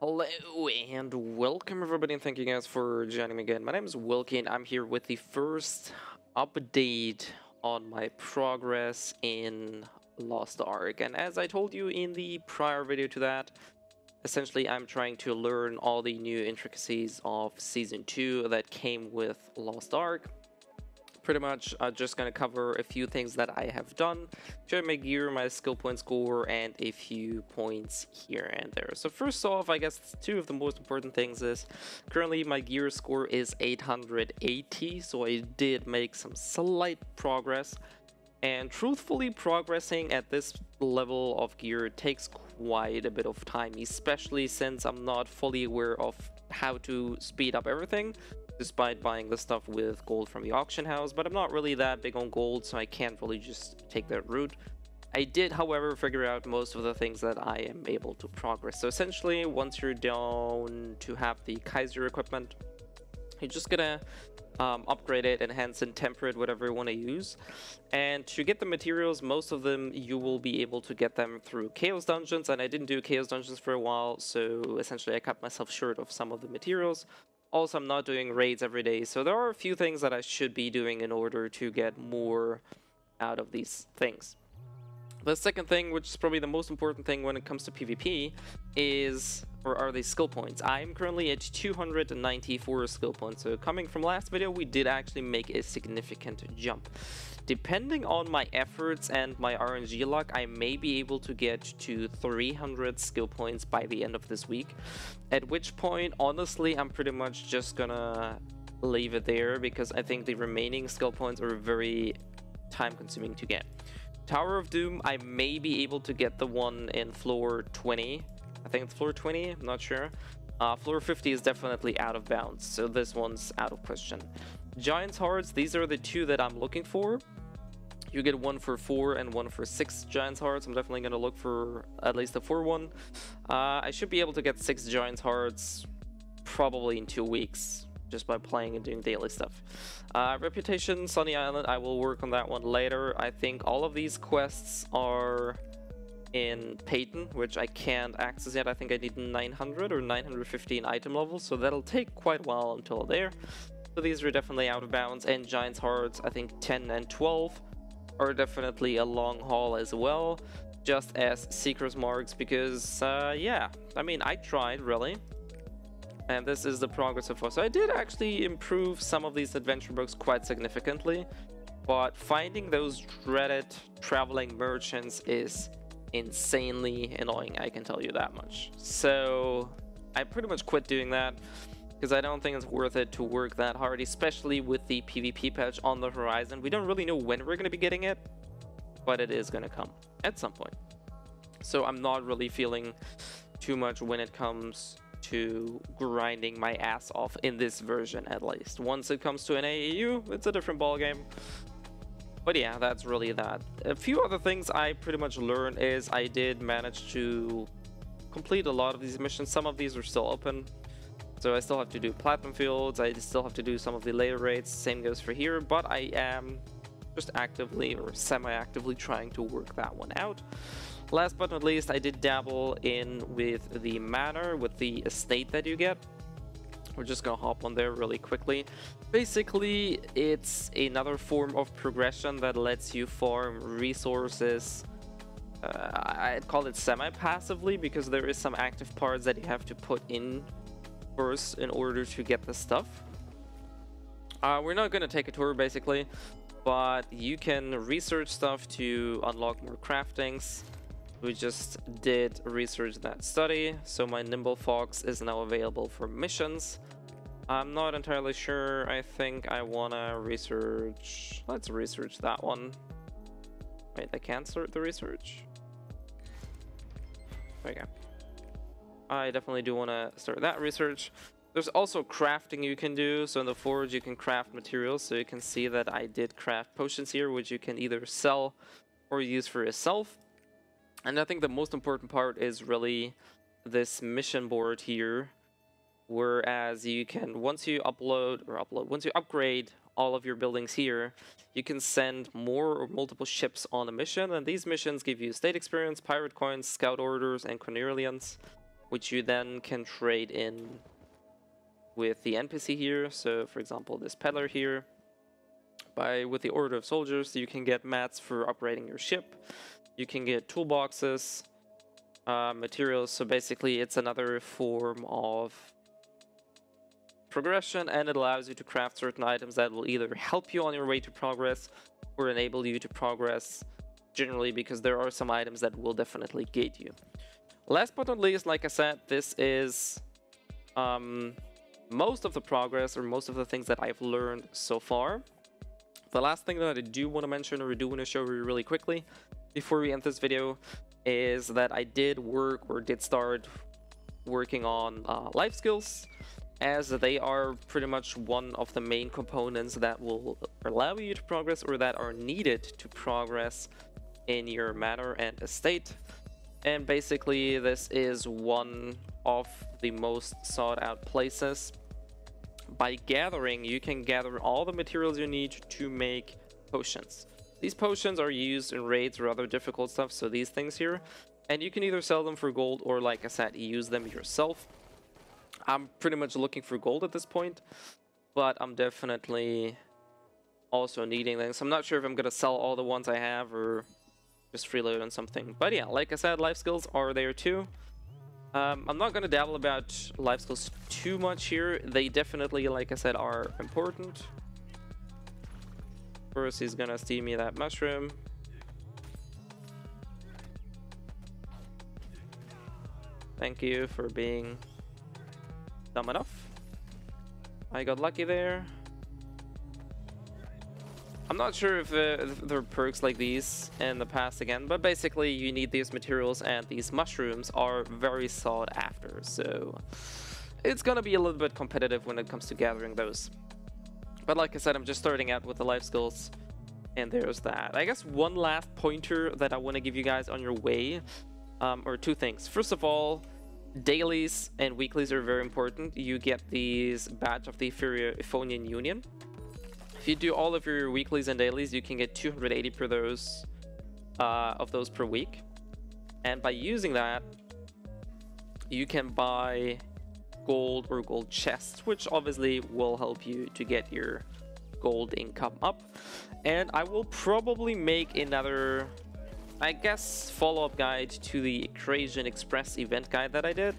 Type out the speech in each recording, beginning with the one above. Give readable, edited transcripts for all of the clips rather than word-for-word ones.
Hello and welcome everybody, and thank you guys for joining me again. My name is Wilkie and I'm here with the first update on my progress in Lost Ark. And as I told you in the prior video to that, essentially I'm trying to learn all the new intricacies of Season 2 that came with Lost Ark. Pretty much just going to cover a few things that I have done, share my gear, my skill point score, and a few points here and there. So first off, I guess two of the most important things is currently my gear score is 880, so I did make some slight progress. And truthfully, progressing at this level of gear takes quite a bit of time, especially since I'm not fully aware of how to speed up everything, despite buying the stuff with gold from the auction house. But I'm not really that big on gold, so I can't really just take that route. I did, however, figure out most of the things that I am able to progress. So essentially, once you're down to have the Kaiser equipment, you're just gonna upgrade it, enhance and temper it, whatever you want to use. And to get the materials, most of them you will be able to get them through Chaos Dungeons, and I didn't do Chaos Dungeons for a while, so essentially I cut myself short of some of the materials. Also, I'm not doing raids every day, so there are a few things that I should be doing in order to get more out of these things. The second thing, which is probably the most important thing when it comes to PvP, are these skill points. I'm currently at 294 skill points, so coming from last video, we did actually make a significant jump. Depending on my efforts and my RNG luck, I may be able to get to 300 skill points by the end of this week, at which point, honestly, I'm pretty much just gonna leave it there, because I think the remaining skill points are very time-consuming to get. Tower of Doom, I may be able to get the one in floor 20. I think it's floor 20, I'm not sure. Floor 50 is definitely out of bounds, so this one's out of question. Giant's Hearts, these are the two that I'm looking for. You get one for 4 and one for 6 Giant's Hearts. I'm definitely going to look for at least the 4 one. I should be able to get 6 Giant's Hearts probably in 2 weeks, just by playing and doing daily stuff. Reputation, Sunny Island, I will work on that one later. I think all of these quests are in Peyton, which I can't access yet. I think I need 900 or 915 item levels, so that'll take quite a while until there. So these are definitely out of bounds, and Giant's Hearts, I think 10 and 12 are definitely a long haul as well, just as Seeker's Marks, because yeah, I mean, I tried really. And this is the progress so far. So I did actually improve some of these adventure books quite significantly, but finding those dreaded traveling merchants is insanely annoying, I can tell you that much. So I pretty much quit doing that, because I don't think it's worth it to work that hard, especially with the PvP patch on the horizon. We don't really know when we're going to be getting it, but it is going to come at some point. So I'm not really feeling too much when it comes to grinding my ass off in this version, at least. Once it comes to an AAU, it's a different ballgame. But yeah, that's really that. A few other things I pretty much learned is I did manage to complete a lot of these missions. Some of these are still open, so I still have to do platinum fields. I still have to do some of the later raids. Same goes for here, but I am just actively or semi-actively trying to work that one out. Last but not least, I did dabble in with the manor, with the estate that you get. We're just gonna hop on there really quickly. Basically, it's another form of progression that lets you farm resources. I'd call it semi-passively, because there is some active parts that you have to put in first in order to get the stuff. We're not gonna take a tour basically, but you can research stuff to unlock more craftings. We just did research that study, so my Nimble Fox is now available for missions. I'm not entirely sure. I think I wanna research... Let's research that one. Wait, I can't start the research? There we go. I definitely do want to start that research. There's also crafting you can do. So in the forge you can craft materials. So you can see that I did craft potions here, which you can either sell or use for yourself. And I think the most important part is really this mission board here, whereas you can, once you upgrade all of your buildings here, you can send more or multiple ships on a mission, and these missions give you state experience, pirate coins, scout orders, and cornelians. which you then can trade in with the NPC here. So for example, this peddler here, with the order of soldiers, you can get mats for operating your ship. You can get toolboxes, materials. So basically it's another form of progression, and it allows you to craft certain items that will either help you on your way to progress or enable you to progress generally, because there are some items that will definitely gate you. Last but not least, like I said, this is most of the progress, or most of the things that I've learned so far. The last thing that I do want to mention, or I do want to show you really quickly before we end this video, is that I did start working on life skills, as they are pretty much one of the main components that will allow you to progress, or that are needed to progress in your manor and estate. And basically this is one of the most sought out places. By gathering, you can gather all the materials you need to make potions. These potions are used in raids or other difficult stuff, so these things here, and you can either sell them for gold or, like I said, use them yourself. I'm pretty much looking for gold at this point, but I'm definitely also needing them. So I'm not sure if I'm gonna sell all the ones I have or just freeload on something. But yeah, like I said, life skills are there too. I'm not gonna dabble about life skills too much here. They definitely, like I said, are important. First, he's gonna steal me that mushroom. Thank you for being dumb enough. I got lucky there. I'm not sure if there are perks like these in the past again, but basically you need these materials, and these mushrooms are very sought after, so it's gonna be a little bit competitive when it comes to gathering those. But like I said, I'm just starting out with the life skills, and there's that. I guess one last pointer that I want to give you guys on your way, or two things. First of all, dailies and weeklies are very important. You get these badge of the Euphonian Union. If you do all of your weeklies and dailies, you can get 280 per those of those per week, and by using that you can buy gold or gold chests, which obviously will help you to get your gold income up. And I will probably make another, I guess, follow-up guide to the Akrasia Express event guide that I did,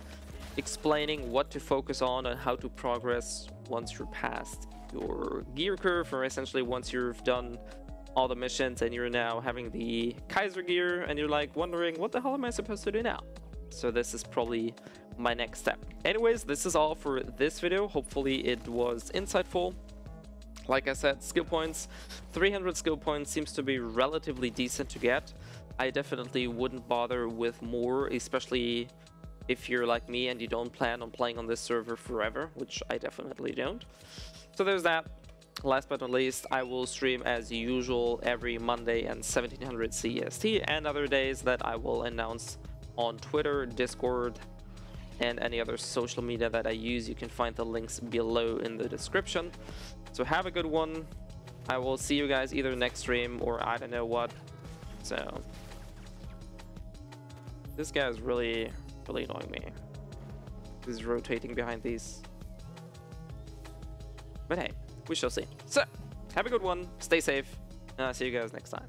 explaining what to focus on and how to progress once you're past your gear curve, or essentially once you've done all the missions and you're now having the Kaiser gear and you're like wondering, what the hell am I supposed to do now? So this is probably my next step. Anyways, this is all for this video. Hopefully it was insightful. Like I said, skill points, 300 skill points seems to be relatively decent to get. I definitely wouldn't bother with more, especially if you're like me and you don't plan on playing on this server forever, which I definitely don't. So there's that. Last but not least, I will stream as usual every Monday and 1700 CST, and other days that I will announce on Twitter, Discord, and any other social media that I use. You can find the links below in the description. So have a good one. I will see you guys either next stream or I don't know what. So this guy is really annoying me. He's rotating behind these. But hey, we shall see. So have a good one, stay safe, and I'll see you guys next time.